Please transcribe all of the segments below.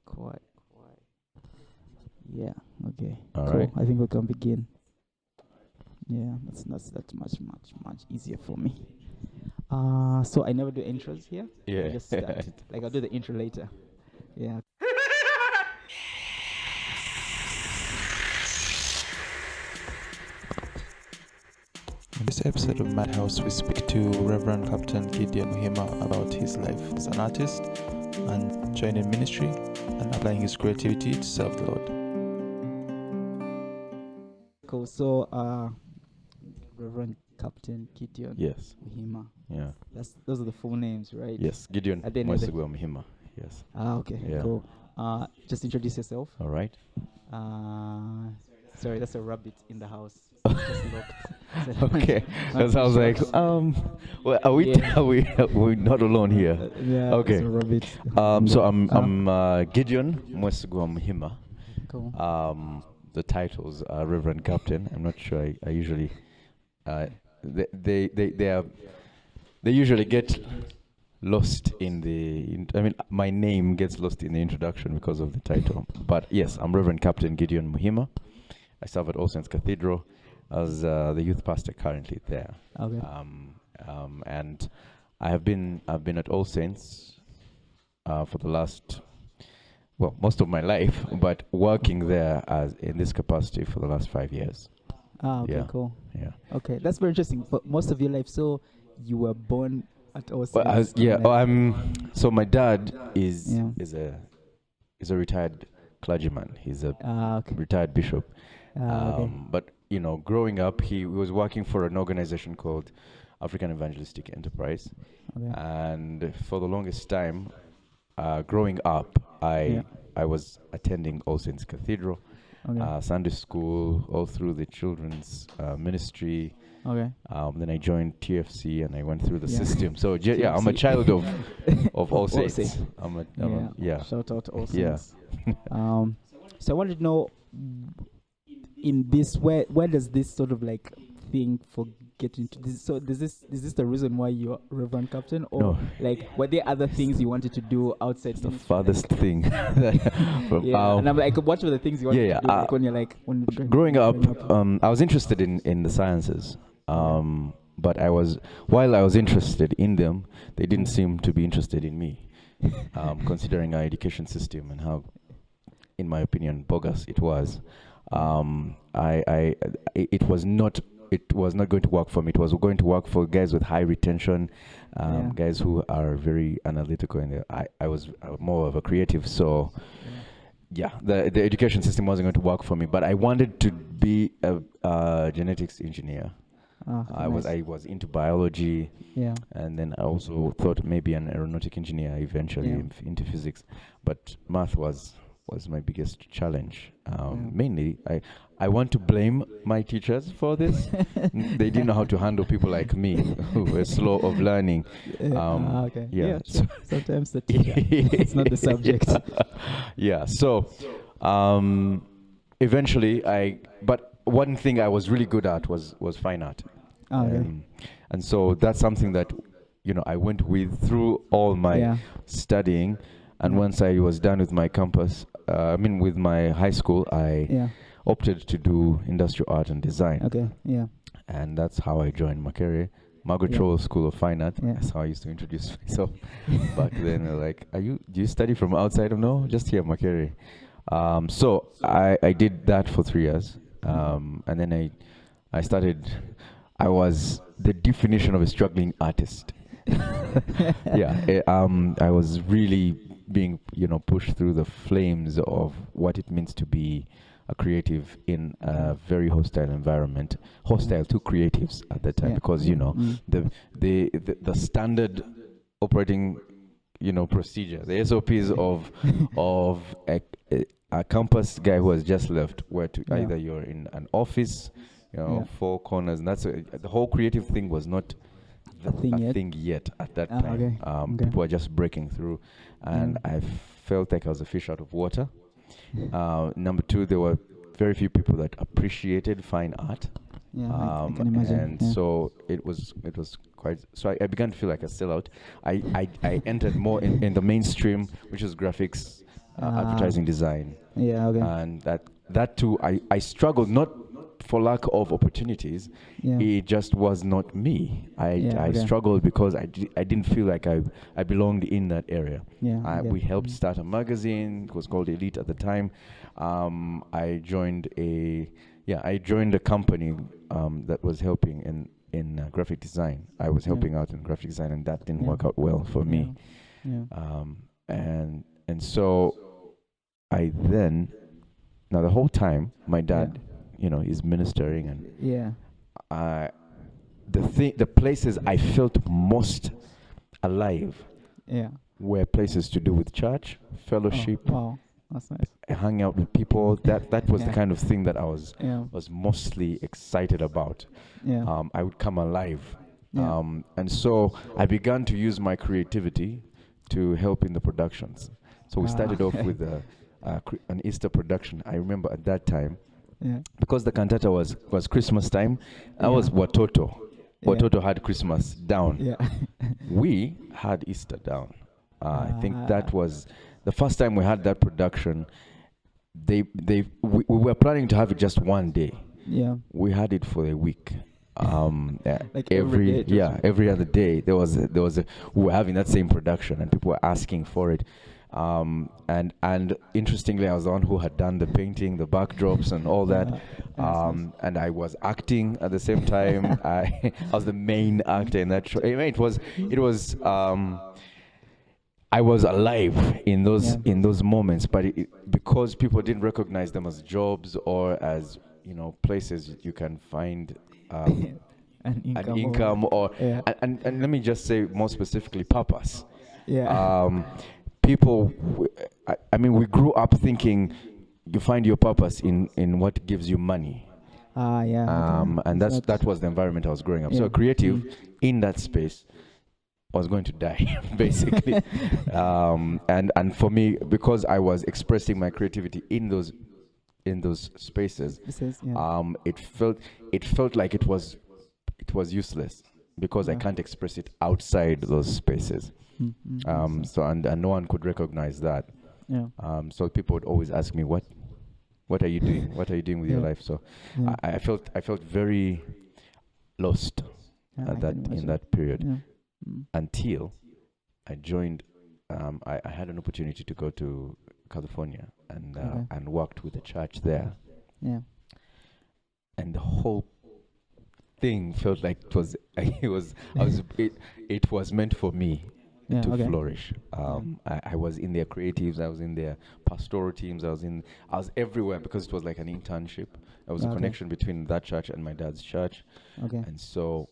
quite. Yeah. Okay. All Cool. right. I think we can begin. Yeah, that's much easier for me. So I never do intros here. I Yeah. just start. Like I'll do the intro later. Yeah. In this episode of Madhouse, we speak to Reverend Captain Gideon Muhima about his life as an artist and joining ministry and applying his creativity to serve the Lord. Cool. So Reverend Captain Gideon Yes. Muhima. Yeah. Those are the full names, right? Yes. Gideon At the end of the- Muhima. Yes. Okay. Yeah. Cool. Just introduce yourself. All right. Sorry, that's a rabbit in the house. Just locked. Okay. Because I was like, well, are we Yeah. we're not alone here? Yeah. Okay. It's a rabbit. So I'm Gideon Muhima. Cool. The titles are Reverend Captain. I'm not sure. I usually they usually get lost in the. I mean, my name gets lost in the introduction because of the title. But yes, I'm Reverend Captain Gideon Muhima. I serve at All Saints Cathedral as the youth pastor currently there. Okay. And I've been at All Saints for the last, well, most of my life, but working there as in this capacity for the last 5 years. Okay. Yeah. Cool. Yeah. Okay, that's very interesting. But most of your life, so you were born at All Well, Saints, yeah. like- So my dad is Yeah. is a retired clergyman. He's a Okay. retired bishop. Okay. But growing up, he was working for an organization called African Evangelistic Enterprise, Okay. and for the longest time, growing up, I was attending All Saints Cathedral, Okay. Sunday school, all through the children's ministry. Okay. Then I joined TFC and I went through the Yeah. system. So yeah, I'm a TFC. child of All All Saints. Saints. Yeah. Shout out to All Yeah. Saints. So I wanted to know, in this, where does this sort of like thing for getting to this? So is this the reason why you're Reverend Captain, or No. like were there other things you wanted to do outside? It's the ministry, farthest like- thing. Yeah, and I'm like, what were the things you wanted yeah, to do like, when you're like Growing up, I was interested in the sciences. But while I was interested in them, they didn't seem to be interested in me, considering our education system and how, in my opinion, bogus it was. It was not going to work for me. It was going to work for guys with high retention, guys who are very analytical, and I was more of a creative. So yeah, the education system wasn't going to work for me. But I wanted to be a genetics engineer. I was into biology, and then I also thought maybe an aeronautic engineer, eventually into physics, but math was my biggest challenge. Mainly, I want to blame my teachers for this. They didn't know how to handle people like me who were slow of learning. Okay. Yeah. Sure. Sometimes the teacher, it's not the subject. Yeah. So eventually, but one thing I was really good at was fine art. Okay. And so that's something that I went with through all my studying. And once I was done with my campus, with my high school, I opted to do industrial art and design. Okay. Yeah. And that's how I joined Makerere, Margaret Troll School of Fine Art. Yeah. That's how I used to introduce myself back then. They're like, do you study from outside? No, just here, Makerere. So I did that for 3 years. And then I was the definition of a struggling artist. I was really being pushed through the flames of what it means to be a creative in a very hostile environment, hostile to creatives at that time, because the standard operating procedure, the SOPs of a campus guy who has just left, where to either you're in an office, four corners, and that's the whole creative thing was not a thing yet at that time. People were just breaking through, and I felt like I was a fish out of water. Number two, there were very few people that appreciated fine art. I can imagine. And so it was quite. So I began to feel like a sellout. I entered more in the mainstream, which is graphics, advertising design. Yeah. Okay. And that too, I struggled, not for lack of opportunities. Yeah. It just was not me. I Okay. struggled because I didn't feel like I belonged in that area. Yeah. Okay. We helped start a magazine. It was called Elite at the time. I joined a company that was helping in graphic design. I was helping out in graphic design, and that didn't work out well for me. Yeah. And so I then, now the whole time my dad, is ministering, and the places I felt most alive were places to do with church, fellowship. Oh, wow, that's nice. Hang out with people. That was the kind of thing that I was mostly excited about. I would come alive. And so I began to use my creativity to help in the productions. So we started off with an Easter production. I remember at that time, because the cantata was Christmas time, that was Watoto. Watoto had Christmas down. We had Easter down. I think that was the first time we had that production. We were planning to have it just one day. We had it for a week. Like every day, every other day we were having that same production, and people were asking for it. And interestingly, I was the one who had done the painting, the backdrops, and all that. And I was acting at the same time. I was the main actor in that show. It was. I was alive in those moments, but because people didn't recognize them as jobs or as places you can find an income or and let me just say more specifically, purpose. People, we grew up thinking you find your purpose in what gives you money. And that was the environment I was growing up. So creative in that space was going to die, basically. And for me, because I was expressing my creativity in those spaces, it felt like it was useless because I can't express it outside those spaces. So and no one could recognize that. So people would always ask me, what are you doing? What are you doing with your life? So I felt very lost in that period until I joined. I had an opportunity to go to California and worked with the church there. And the whole thing felt like it was meant for me to flourish. I was in their creatives, I was in their pastoral teams, I was everywhere because it was like an internship. There was a connection between that church and my dad's church. And so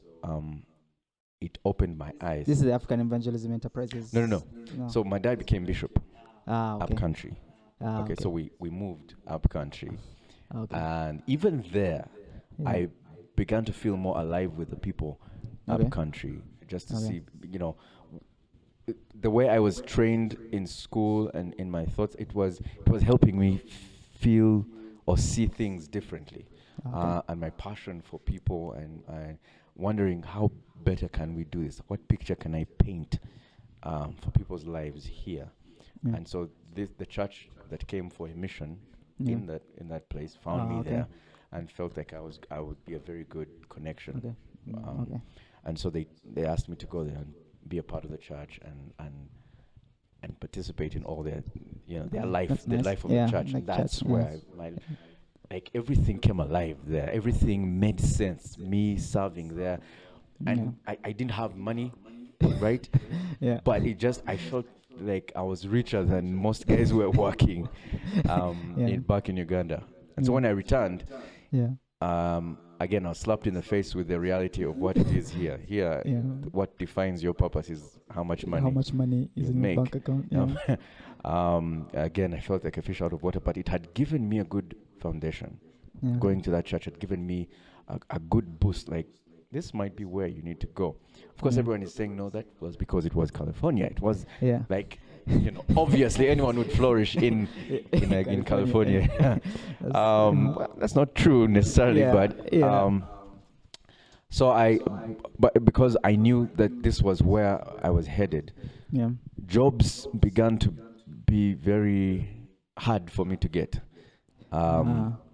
it opened my eyes. This is the African Evangelism Enterprises. No. So my dad became bishop up country. So we moved up country. And even there, I began to feel more alive with the people up country, just to see, the way I was trained in school and in my thoughts, it was helping me feel or see things differently. And my passion for people, and wondering how better can we do this? What picture can I paint for people's lives here? And so the church that came for a mission in that place found me there, and felt like I would be a very good connection. And so they asked me to go there and be a part of the church and participate in all their life, the life of the church. And that's where everything came alive there. Everything made sense. Me serving there, and I didn't have money, right? But I felt like I was richer than most guys who were working back in Uganda. And so when I returned, again, I was slapped in the face with the reality of what it is here. Here, what defines your purpose is how much money is you in make. your bank account. Again, I felt like a fish out of water, but it had given me a good foundation. Going to that church had given me a good boost. Like, this might be where you need to go. Of course, everyone is saying no. That was because it was California. It was like, obviously anyone would flourish in California. Well, that's not true necessarily, but but because I knew that this was where I was headed, jobs began to be very hard for me to get,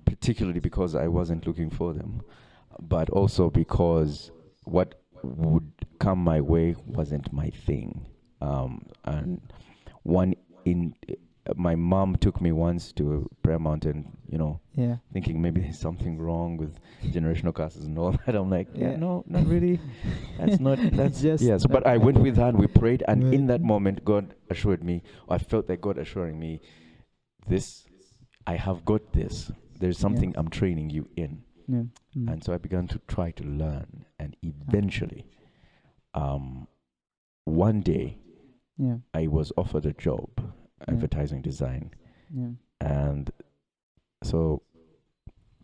particularly because I wasn't looking for them, but also because what would come my way wasn't my thing. And one in my mom took me once to Prayer Mountain, Yeah. thinking maybe there's something wrong with generational curses and all that. I'm like, Yeah. no, not really. That's Just yes. But I went with her and we prayed, and Right. in that moment, God assured me, I felt like God assuring me, I have got this. There's something I'm training you in. Yeah. Mm. And so I began to try to learn, and eventually, one day, Yeah. I was offered a job, advertising design. Yeah. And so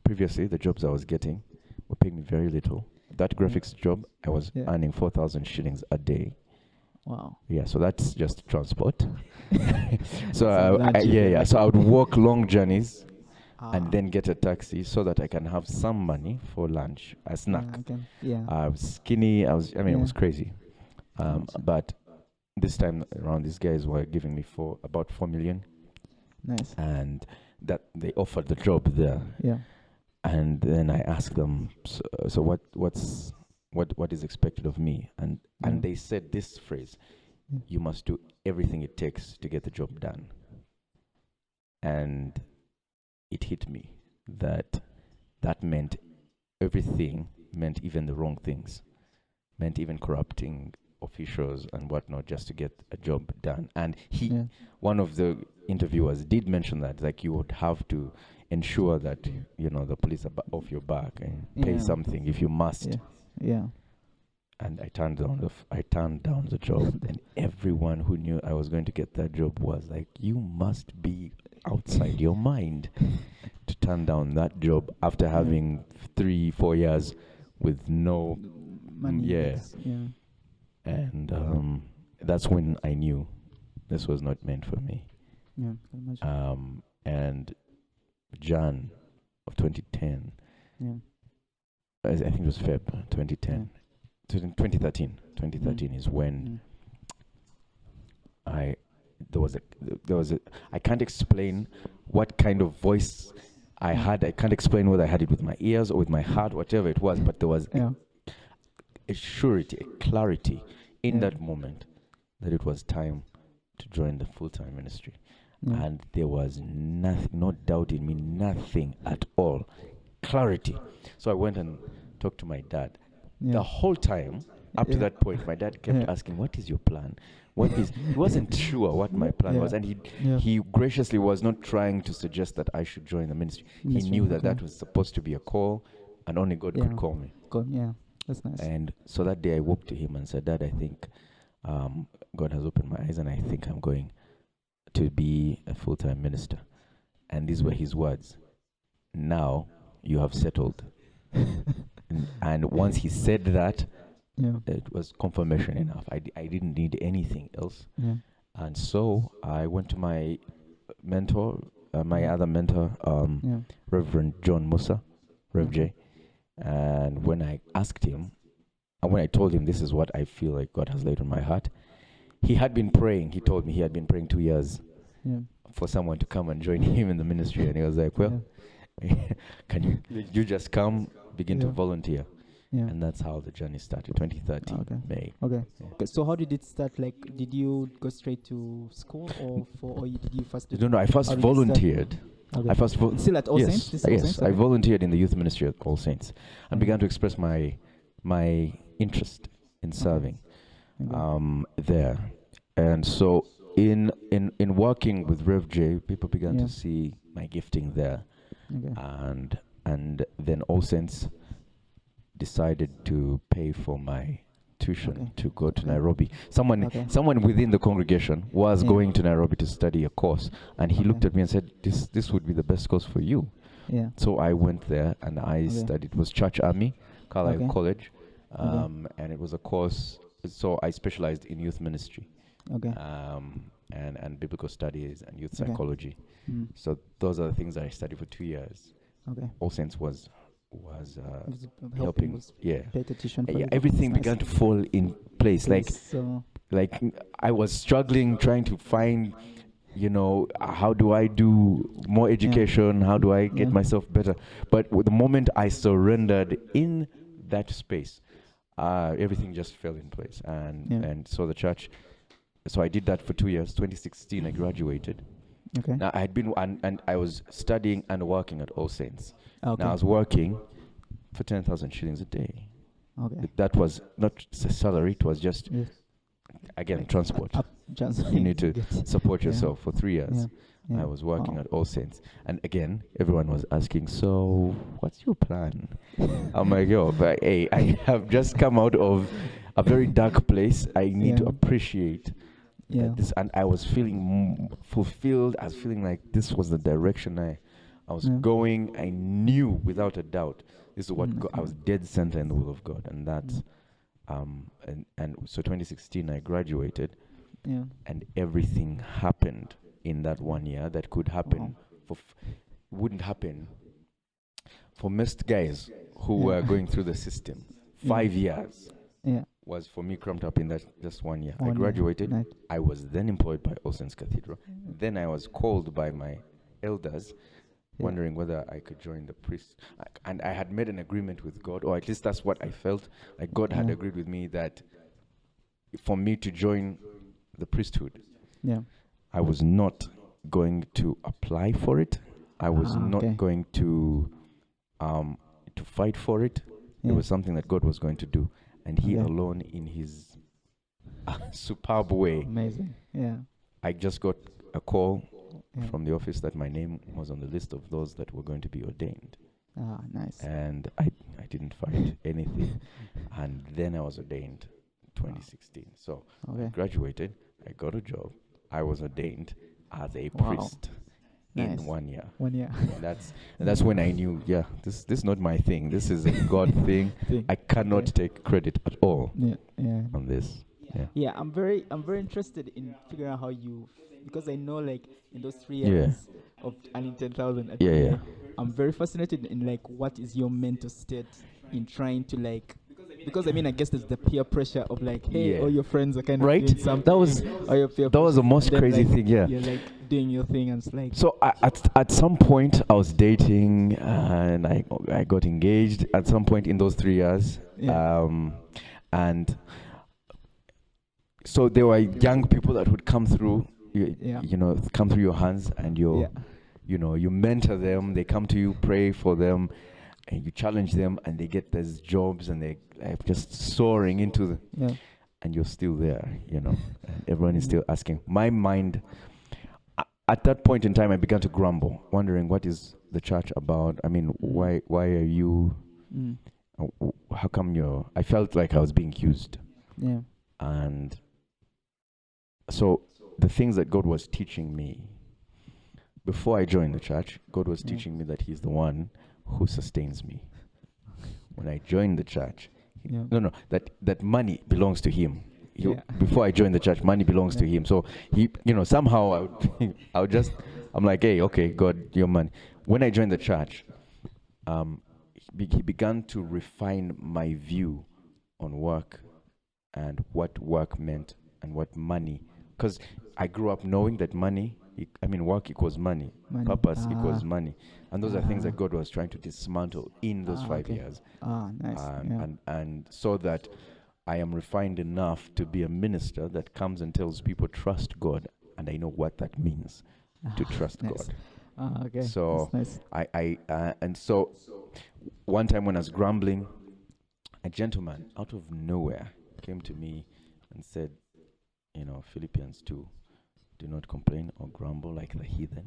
previously, the jobs I was getting were paying me very little. That graphics job, I was Yeah. earning 4,000 shillings a day. Wow. Yeah, so that's just transport. So lunch, So I would walk long journeys Ah. and then get a taxi so that I can have some money for lunch, a snack. Yeah. I was skinny. It was Yeah. crazy. Gotcha. But this time around, these guys were giving me about 4 million, Nice. and that they offered the job there. Yeah. And then I asked them, so what is expected of me? And they said this phrase: Yeah. you must do everything it takes to get the job done. And it hit me that meant everything, meant even the wrong things, meant even corrupting officials and whatnot just to get a job done. And one of the interviewers did mention that, like, you would have to ensure that the police are off your back and pay something if you must. Yeah. And I turned down the job, and everyone who knew I was going to get that job was like, "You must be outside your mind to turn down that job after having 3-4 years with no Money. yeah." Yeah. And that's when I knew this was not meant for me. Yeah. Can imagine. And Jan of 2010, Yeah. I think it was Feb 2010, 2013 is when there was a I can't explain what kind of voice I had. I can't explain whether I had it with my ears or with my heart, whatever it was, but there was a surety, a clarity in that moment that it was time to join the full-time ministry. Yeah. And there was nothing, no doubt in me, nothing at all. Clarity. So I went and talked to my dad. Yeah. The whole time, up to that point, my dad kept asking, "What is your plan? He wasn't sure what my plan was, and he graciously was not trying to suggest that I should join the ministry. He knew that was supposed to be a call, and only God could call me. Yeah, that's nice. And so that day I walked to him and said, "Dad, I think God has opened my eyes, and I think I'm going to be a full-time minister." And these were his words: "Now you have settled." And once he said that, it was confirmation enough. I didn't need anything else. Yeah. And so I went to my mentor, my other mentor, Reverend John Musa, Rev J. And when I asked him, and when I told him this is what I feel like God has laid on my heart, he had been praying. He told me he had been praying 2 years for someone to come and join him in the ministry. And he was like, "Well, can you just come, begin to volunteer?" Yeah. And that's how the journey started, 2013 May. Okay. So how did it start? Like, did you go straight to school, or did you first? No, I first volunteered. Okay. I first still at All Saints? Yes, I volunteered in the youth ministry at All Saints and began to express my interest in serving there. And so in working with Rev J, people began to see my gifting there. Okay. And then All Saints decided to pay for my tuition to go to Nairobi. Someone within the congregation was going to Nairobi to study a course, and he looked at me and said, this would be the best course for you. Yeah. So I went there and I studied. It was Church Army, Carlisle College, and it was a course. So I specialized in youth ministry, and biblical studies and youth psychology. So those are the things that I studied for 2 years. All Saints was helping. Everything began to fall in place. Like I was struggling trying to find how do I do more education? How do I get myself better? But the moment I surrendered in that space, everything just fell in place. And so the church, so I did that for 2 years. 2016, I graduated. Okay. Now I had been, and I was studying and working at All Saints. Okay. Now I was working for 10,000 shillings a day. Okay. That was not a salary, it was just, again, Like transport. Transport. You need to support yourself for 3 years. Yeah. I was working at All Saints. And again, everyone was asking, so what's your plan? I'm like, but hey, I have just come out of a very dark place. I need to appreciate this. And I was feeling fulfilled. I was feeling like this was the direction I was going. I knew without a doubt this is what I was dead center in the will of God. And that's, and so 2016, I graduated. Yeah. And everything happened in that 1 year that could happen wouldn't happen for most guys who were going through the system. 5 years was for me cramped up in that just 1 year. I graduated. Right. I was then employed by All Saints Cathedral. Then I was called by my elders, wondering whether I could join the priest. And I had made an agreement with God, or at least that's what I felt. Like God had agreed with me that for me to join the priesthood, I was not going to apply for it. I was not going to fight for it. It was something that God was going to do, and He alone, in His superb way. Amazing. Yeah. I just got a call from the office that my name was on the list of those that were going to be ordained. Nice. And I didn't fight anything, and then I was ordained 2016. So I graduated. I got a job. I was ordained as a priest in 1 year. 1 year. And that's when I knew, this is not my thing. This is a God thing. I cannot take credit at all on this. Yeah, I'm very interested in figuring out how you, because I know like in those 3 years of earning 10,000. I'm very fascinated in like what is your mental state in trying to like. Because I mean, I guess there's the peer pressure of like, hey, all your friends are kind of doing something. That was the most crazy thing. Yeah, you're like doing your thing, and it's like. So at some point, I was dating, and I got engaged. At some point in those 3 years, and so there were young people that would come through, come through your hands, and you mentor them. They come to you, pray for them. And you challenge them, and they get those jobs, and they're just soaring into the, and you're still there, and everyone is still asking. My mind, at that point in time, I began to grumble, wondering what is the church about? I mean, why are you? How come I felt like I was being used. Yeah. And so the things that God was teaching me before I joined the church, God was teaching me that He's the one who sustains me. When I joined the church, that money belongs to Him. Before I joined the church, money belongs to Him. So He, somehow I'm like, hey, okay, God, your money. When I joined the church, He began to refine my view on work and what work meant and what money. Because I grew up knowing that work equals money. Purpose equals money. And those are things that God was trying to dismantle in those 5 years. Nice. And so that I am refined enough to be a minister that comes and tells people trust God, and I know what that means to trust God. Okay. So nice. And so one time when I was grumbling, a gentleman out of nowhere came to me and said, Philippians 2, do not complain or grumble like the heathen.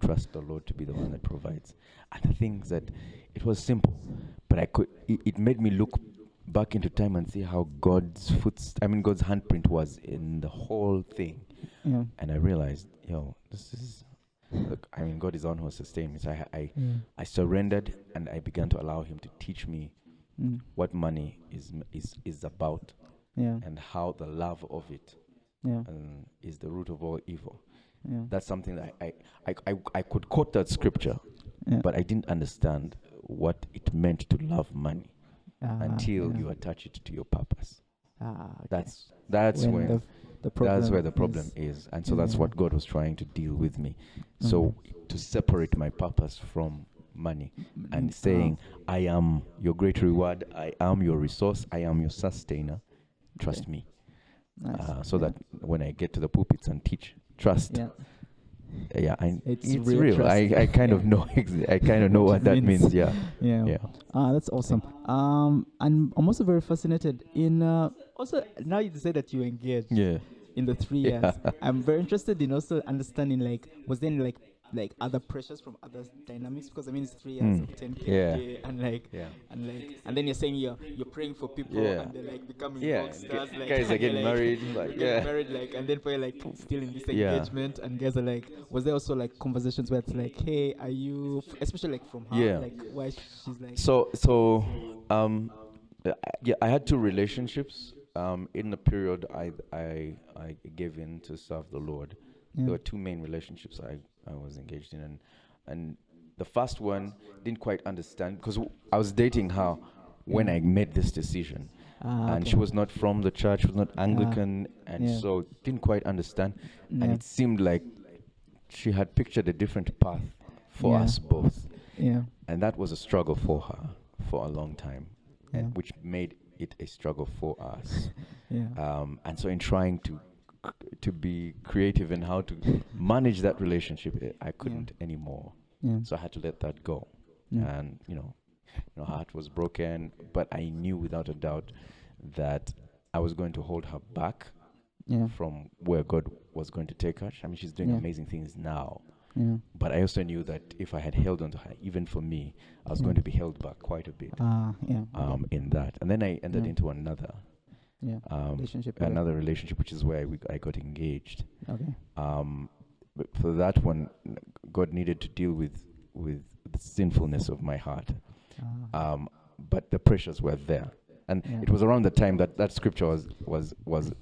Trust the Lord to be the one that provides. And the things that it was simple, but it made me look back into time and see how God's handprint was in the whole thing. Yeah. And I realized, this is, God is the one who sustained me. So I surrendered, and I began to allow Him to teach me what money is about, and how the love of it is the root of all evil. That's something that I could quote that scripture, but I didn't understand what it meant to love money until you attach it to your purpose. Okay. That's when the problem. That's where the problem is. And so that's what God was trying to deal with me. So to separate my purpose from money and saying, I am your great reward, I am your resource, I am your sustainer. Trust me. Nice. So that when I get to the pulpits and teach, trust. It's real. I kind of know. I kind of know what that means. Yeah. That's awesome. And I'm also very fascinated in. Also, now you say that you engaged. In the 3 years, I'm very interested in also understanding, like, was there any, like other pressures from other dynamics, because I mean it's 3 years of 10K and then you're saying you're praying for people and they're like becoming rock stars, like guys are getting married, and then for like still in this engagement, and guys are like, was there also like conversations where it's like, hey, are you, especially like from her, like why she's like I had 2 relationships in the period I gave in to serve the Lord. There were 2 main relationships I was engaged in, and the first one didn't quite understand, because I was dating her when I made this decision, and she was not from the church, was not Anglican, and so didn't quite understand, and it seemed like she had pictured a different path for us both, and that was a struggle for her for a long time, and which made it a struggle for us. And so in trying to be creative in how to manage that relationship, I couldn't anymore. So I had to let that go. And her heart was broken, but I knew without a doubt that I was going to hold her back from where God was going to take her. I mean, she's doing amazing things now. But I also knew that if I had held on to her, even for me, I was going to be held back quite a bit in that. And then I entered into another relationship, which is where I got engaged. But for that one, God needed to deal with the sinfulness of my heart. But the pressures were there. And it was around the time that scripture was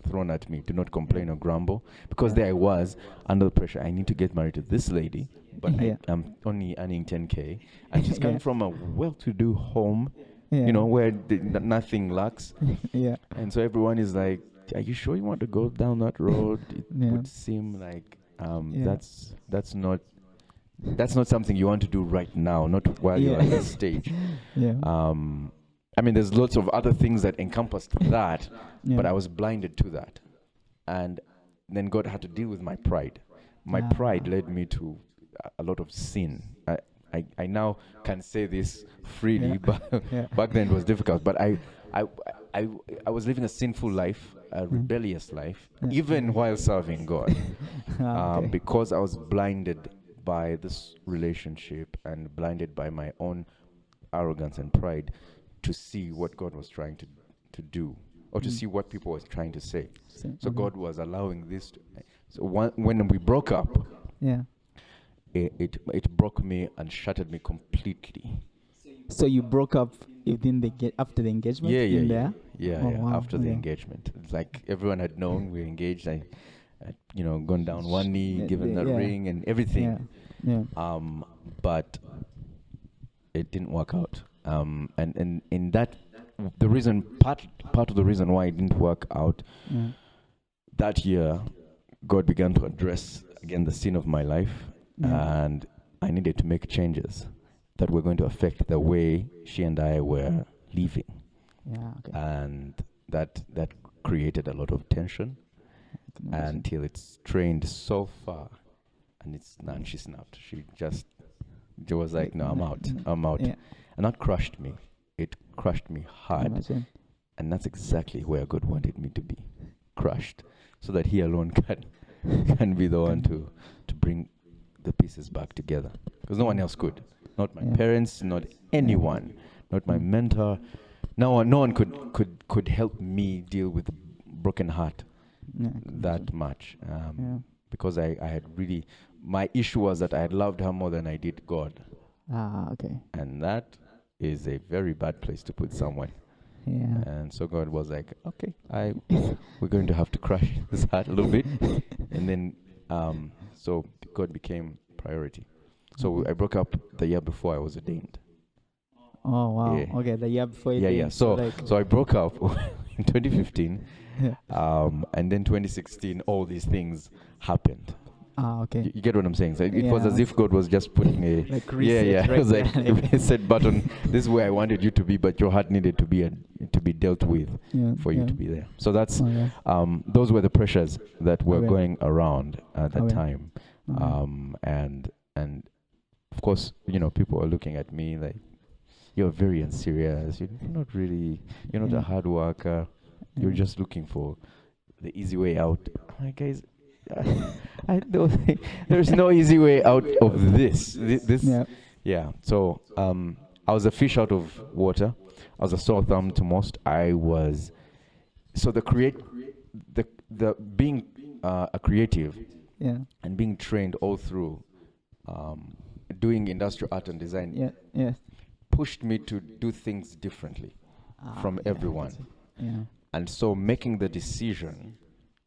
thrown at me: do not complain or grumble, because there I was under the pressure. I need to get married to this lady, but I'm only earning 10K, and she's coming from a well-to-do home, where nothing lacks. And so everyone is like, are you sure you want to go down that road? It would seem like that's not something you want to do right now, not while you're at this stage. I mean, there's lots of other things that encompassed that, but I was blinded to that. And then God had to deal with my pride. My pride led me to a lot of sin. I now can say this freely, but back then it was difficult. But I was living a sinful life, a rebellious life, even while serving God, because I was blinded by this relationship and blinded by my own arrogance and pride to see what God was trying to do, or to see what people were trying to say. So God was allowing this. So when we broke up, it broke me and shattered me completely. So you broke up after the engagement? After the engagement. It's like everyone had known we were engaged. I gone down one knee, given that ring and everything. But it didn't work out. And in that, the reason, part of the reason why it didn't work out, that year, God began to address again the sin of my life, and I needed to make changes that were going to affect the way she and I were living. And that created a lot of tension until it strained so far, and she snapped. She was like, no, I'm out. And that crushed me. It crushed me hard. And that's exactly where God wanted me to be, crushed, so that He alone can be the one to bring the pieces back together. Because no one else could. Not my parents, not anyone, not my mentor. No one could help me deal with a broken heart that much. Because I had really, my issue was that I had loved her more than I did God. And that is a very bad place to put someone. And so God was like, okay, we're going to have to crush this heart a little bit. And then, so God became priority. So I broke up the year before I was ordained. Oh, wow. Okay, the year before you So I broke up in 2015, Yeah. and then 2016, all these things happened. Okay. You get what I'm saying? So it was as if God was just putting a like yeah. reset, It was right? like Yeah. a reset button. This is where I wanted you to be, but your heart needed to be dealt with Yeah, for you yeah. to be there. So that's Oh, yeah. those were the pressures that were Okay. going around at that Okay. time, and of course, people are looking at me like, you're very unserious. You're not really. You're not Yeah. a hard worker. You're Yeah. just looking for the easy way out. I'm like, guys, I don't think there's no easy way out of this. This Yeah. yeah. So I was a fish out of water. I was a sore thumb to most. I was so the being a creative Yeah. and being trained all through doing industrial art and design Yeah. Yeah. pushed me to do things differently from Yeah, I everyone. get it. Yeah. And so making the decision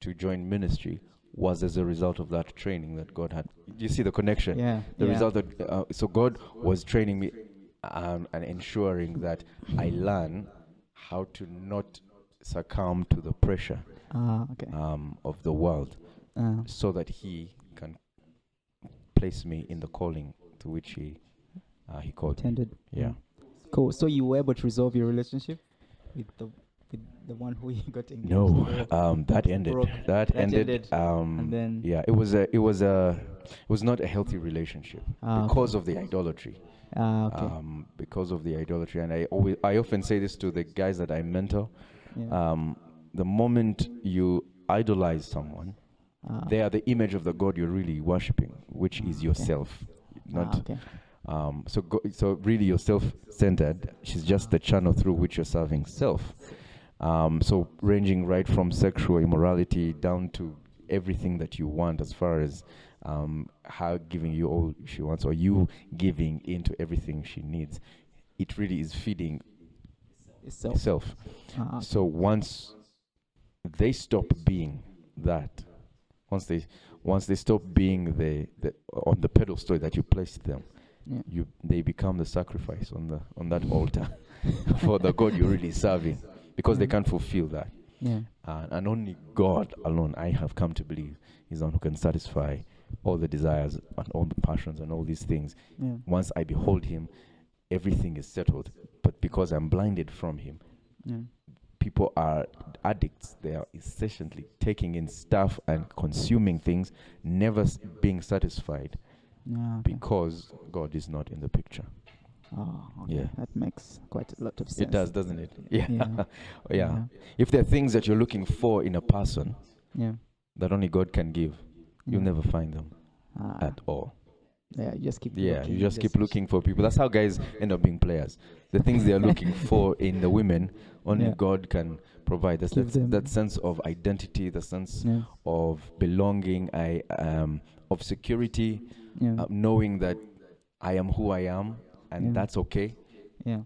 to join ministry was as a result of that training that God had. You see the connection? Yeah. The yeah. result that, so God was training me and ensuring that I learn how to not succumb to the pressure Okay. of the world, so that He can place me in the calling to which He called me. Intended. Yeah. Cool. So you were able to resolve your relationship with the one who you got engaged No, to? that ended. broke. That ended. ended. And then Yeah, it was not a healthy relationship because of the idolatry. okay. Because of the idolatry, and I often say this to the guys that I mentor. Yeah. The moment you idolize someone, they are the image of the God you're really worshiping, which is yourself. Not okay. so really you're self-centered. She's just the channel through which you're serving self. So ranging right from sexual immorality down to everything that you want, as far as her giving you all she wants, or you giving into everything she needs. It really is feeding self. So once they stop being that, once they stop being the on the pedestal that you placed them, they become the sacrifice on that altar for the God you're really serving, because they can't fulfill that. And only God alone, I have come to believe, is the one who can satisfy all the desires and all the passions and all these things. Once I behold Him, everything is settled. But because I'm blinded from Him, people are addicts. They are essentially taking in stuff and consuming things, never being satisfied, because God is not in the picture. Okay. Yeah. That makes quite a lot of sense. It does, doesn't it? Yeah. Yeah. Yeah. If there are things that you're looking for in a person Yeah. that only God can give, you'll never find them at all. Yeah, you just keep Yeah, looking. you just keep looking for people. That's how guys end up being players. The things they are looking for in the women, only God can provide. That's Give them. that sense of identity, the sense of belonging, of security, knowing that I am who I am, and that's okay. Yeah.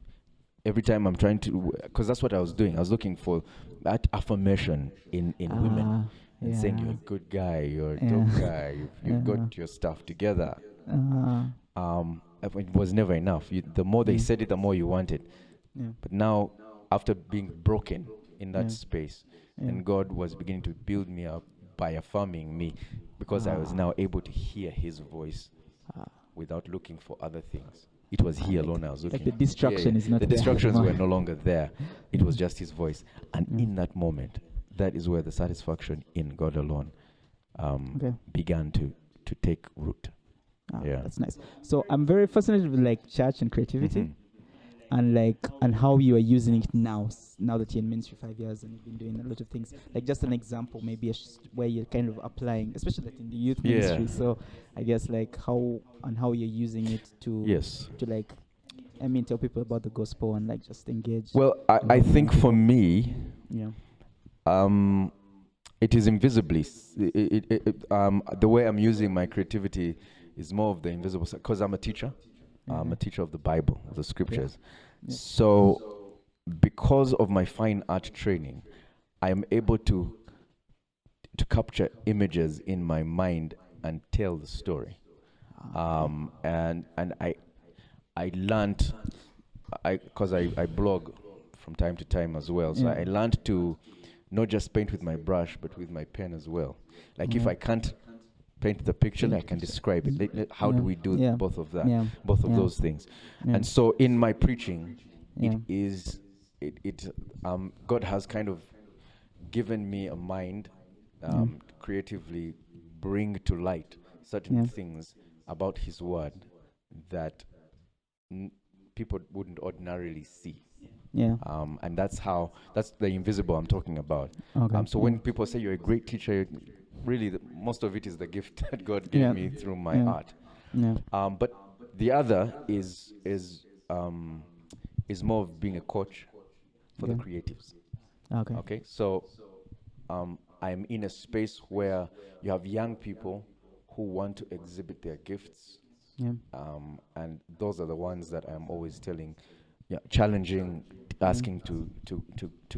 Every time I'm trying to, because that's what I was doing. I was looking for that affirmation in women, and saying you're a good guy, you're a dope guy, you've got your stuff together. It was never enough. The more they said it, the more you wanted. But now, after being broken in that space, and God was beginning to build me up by affirming me, because I was now able to hear His voice without looking for other things. It was He alone I was looking. Like the distraction is not the there distractions anymore. were no longer there. It was just His voice. And in that moment, that is where the satisfaction in God alone began to take root. That's nice. So I'm very fascinated with like church and creativity, and how you are using it now that you're in ministry 5 years and you've been doing a lot of things. Like just an example, maybe where you're kind of applying, especially like in the youth ministry. So I guess like how you're using it to like, I mean, tell people about the gospel and like just engage. Well, I think for me, yeah, it is invisibly. The way I'm using my creativity is more of the invisible side, because I'm a teacher. I'm a teacher of the Bible, of the scriptures. So because of my fine art training, I am able to capture images in my mind and tell the story. And I learned, because I blog from time to time as well. So I learned to not just paint with my brush, but with my pen as well. Like if I can't paint the picture, I can describe it. How do we do both of that? Both of those things. And so in my preaching, God has kind of given me a mind creatively bring to light certain things about his word that people wouldn't ordinarily see. And that's the invisible I'm talking about. So when people say you're a great teacher, really most of it is the gift that God gave me through my art. But the other is more of being a coach for the creatives. Okay. So I'm in a space where you have young people who want to exhibit their gifts. And those are the ones that I'm always challenging, asking to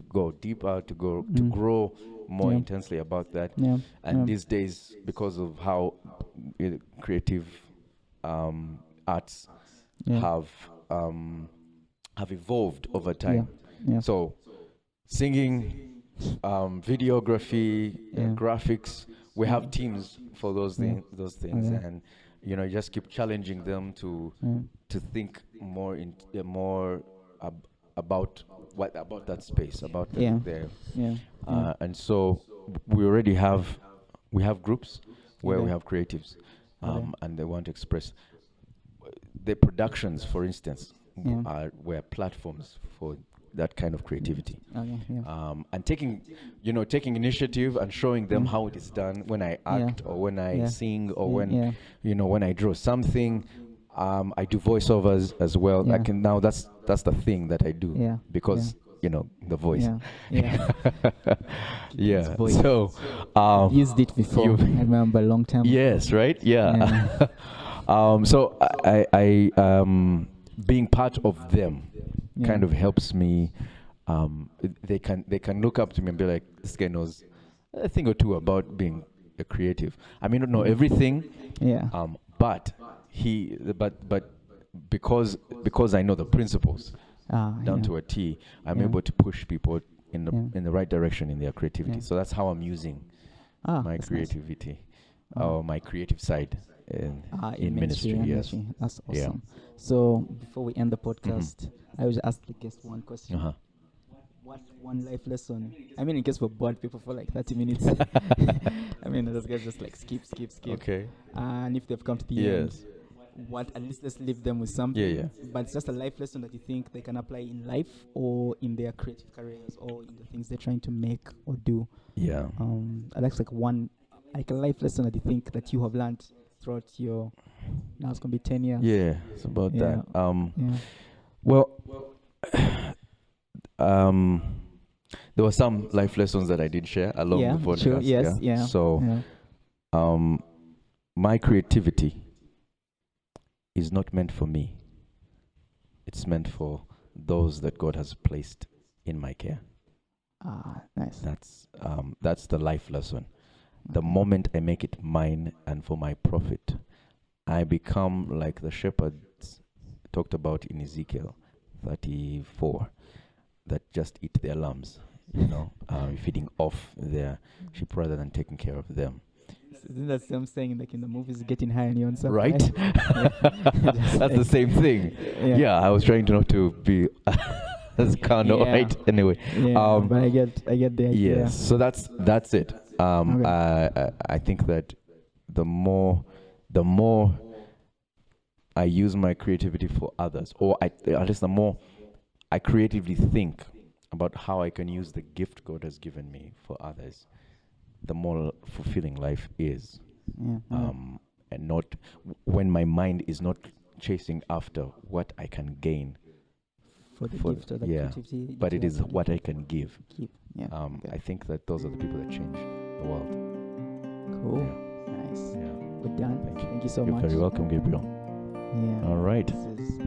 go deeper, to grow more intensely about that. And these days, because of how creative arts have evolved over time, so singing, videography, graphics, we have teams for those things, and you just keep challenging them to think more about that space, about and so we already have groups where we have creatives, and they want to express the productions, for instance, were platforms for that kind of creativity. And taking initiative and showing them how it is done when I act or when I sing or when I draw something. I do voiceovers as well. That's the thing that I do because the voice. So I've used it before. I remember a long time. Yes, right? So I being part of them kind of helps me. They can look up to me and be like, this guy knows a thing or two about being a creative. I may not know everything, but because I know the principles down to a T, I'm able to push people in the right direction in their creativity. So that's how I'm using my creativity or my creative side in ministry. Yes, that's awesome. So before we end the podcast, I always ask the guest one question. What's one life lesson? I mean, in case we're bored people for like 30 minutes. I mean, those guys just like skip. Okay. And if they've come to the end, at least let's leave them with something. But it's just a life lesson that you think they can apply in life or in their creative careers or in the things they're trying to make or do. I like a life lesson that you think that you have learned throughout your, now it's gonna be 10 years. It's about that. Well, there were some life lessons that I did share along the podcast. Sure, So, my creativity is not meant for me. It's meant for those that God has placed in my care. Nice. That's the life lesson. The moment I make it mine and for my profit, I become like the shepherds talked about in Ezekiel 34 that just eat their lambs, feeding off their sheep rather than taking care of them. Isn't that same saying like in the movies, getting high on your own stuff? Right? That's the same thing. I was trying not to be as carnal, right? Anyway. But I get the idea. Yes, so that's it. I think that the more I use my creativity for others, or at least the more I creatively think about how I can use the gift God has given me for others, the more fulfilling life is. And not when my mind is not chasing after what I can gain for the gift or the creativity, but it is what I can give. I think that those are the people that change the world. Cool. Nice. We're done. Thank you. Thank you so much. You're very welcome, Gabriel. All right. This is